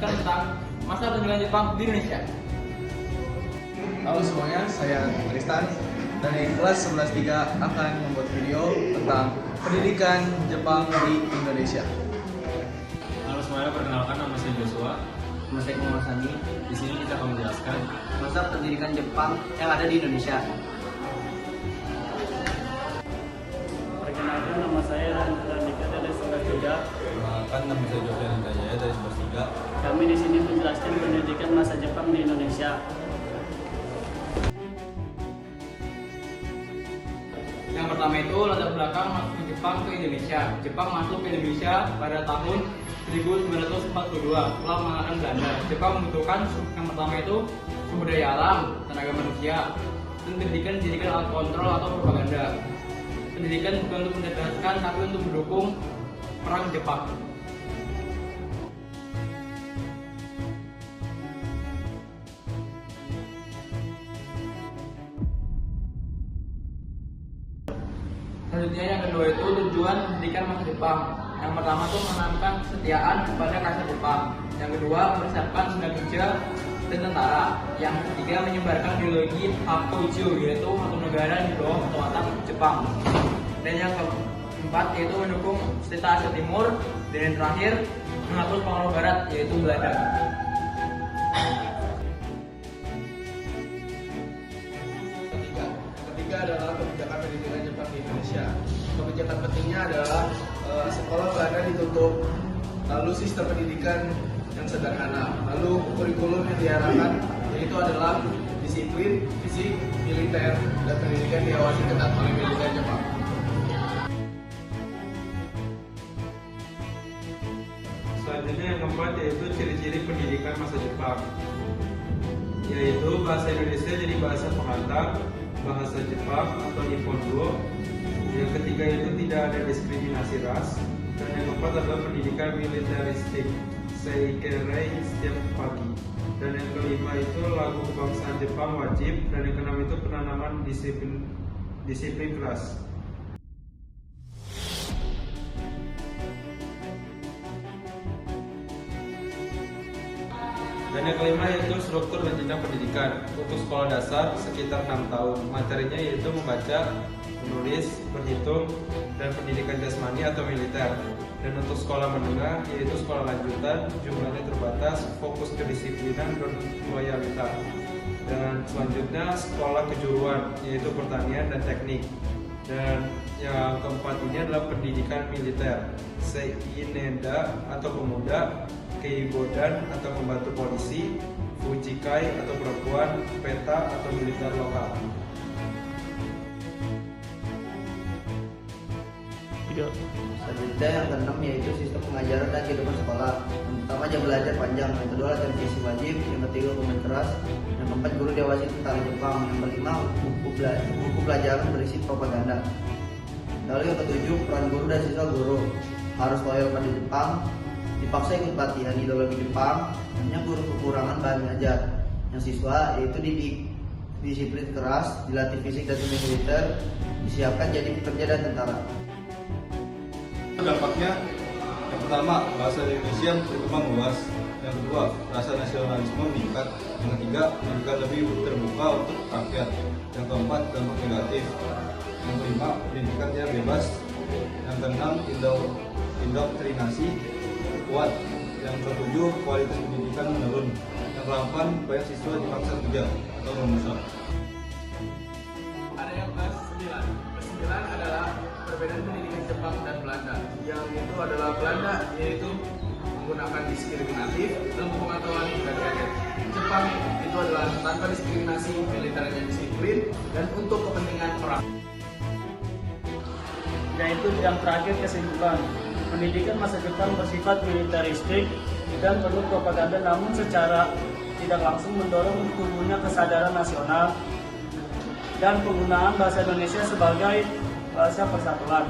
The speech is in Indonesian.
menjelaskan tentang masa peninggalan Jepang di Indonesia. Halo semuanya, saya Tristan dari kelas 11-3 akan membuat video tentang pendidikan Jepang di Indonesia. Halo semuanya, perkenalkan nama saya Joshua. Nama saya Muhammad Sani. Di sini kita akan menjelaskan Masa pendidikan Jepang yang ada di Indonesia. Perkenalkan, nama saya Randika dari Sekolah 3. Perkenalkan nama saya Joshua Jaya dari 11-3. Kami di sini menjelaskan pendidikan masa Jepang di Indonesia. Yang pertama itu latar belakang masuk Jepang ke Indonesia. Jepang masuk ke Indonesia pada tahun 1942 setelah mengalahkan Belanda. Jepang membutuhkan yang pertama itu sumber daya alam, tenaga manusia, dan pendidikan dijadikan alat kontrol atau propaganda. Pendidikan bukan untuk mencerdaskan tapi untuk mendukung perang Jepang. Selanjutnya yang kedua itu tujuan pendidikan masa Jepang. Yang pertama itu menanamkan kesetiaan kepada rakyat Jepang. Yang kedua mempersiapkan tenaga kerja dan tentara. Yang ketiga menyebarkan ideologi Hakoju, yaitu satu negara di bawah kedaulatan Jepang. Dan yang keempat yaitu mendukung Setita Asia Timur. Dan yang terakhir menghapus pengaruh Barat, yaitu Belanda. Ketiga adalah kebijakan pendidikan Jepang di Indonesia. Kebijakan pentingnya adalah sekolah Belanda ditutup, lalu sistem pendidikan yang sederhana, lalu kurikulum yang diarahkan yaitu adalah disiplin, fisik, militer, dan pendidikan diawasi ketat oleh militer Jepang. Selanjutnya yang keempat yaitu ciri-ciri pendidikan masa Jepang, yaitu bahasa Indonesia jadi bahasa pengantar, bahasa Jepang atau Nihongo. Yang ketiga itu tidak ada diskriminasi ras, dan yang keempat adalah pendidikan militeristik, seikerei setiap pagi. Dan yang kelima itu lagu kebangsaan Jepang wajib, dan yang keenam itu penanaman disiplin keras. Dan yang kelima yaitu struktur dan jenjang pendidikan. Untuk sekolah dasar sekitar 6 tahun. Materinya yaitu membaca, menulis, berhitung, dan pendidikan jasmani atau militer. Dan untuk sekolah menengah yaitu sekolah lanjutan, jumlahnya terbatas, fokus kedisiplinan dan loyalitas. Dan selanjutnya sekolah kejuruan yaitu pertanian dan teknik. Dan yang keempat ini adalah pendidikan militer, seinenda atau pemuda, keibodan atau pembantu polisi, fujikai atau perempuan, peta atau militer lokal. Selanjutnya yang keenam yaitu sistem pengajaran dan kehidupan sekolah. Yang pertama jam belajar panjang, yang kedua latihan fisik wajib, yang ketiga komen keras, yang keempat guru diawasi tentang Jepang, yang kelima buku pelajaran berisi propaganda. Lalu yang ketujuh peran guru dan siswa guru harus loyal pada Jepang, dipaksa ikut pelatihan ideologi Jepang, hanya guru kekurangan bahan belajar. Yang siswa yaitu disiplin keras, dilatih fisik dan militer, disiapkan jadi pekerja dan tentara. Dampaknya, yang pertama, bahasa Indonesia berkembang luas. Yang kedua, rasa nasionalisme meningkat. Yang ketiga, pendidikan lebih terbuka untuk rakyat. Yang keempat, dampak negatif. Yang kelima, pendidikan yang bebas. Yang keenam, indoktrinasi kuat. Yang ketujuh, kualitas pendidikan menurun. Yang kedelapan, banyak siswa dipaksa kerja atau memusak. Ada yang kelas 9. Kelas 9 adalah perbedaan pendidikan Jepang dan Belanda. Yang itu adalah Belanda yaitu menggunakan diskriminatif dan pengetahuan dari rakyat. Jepang itu adalah tanpa diskriminasi, militernya disiplin dan untuk kepentingan perang. Yaitu yang terakhir kesimpulan. Pendidikan masa Jepang bersifat militeristik dan penuh propaganda, namun secara tidak langsung mendorong tumbuhnya kesadaran nasional dan penggunaan bahasa Indonesia sebagai bahasa persatuan.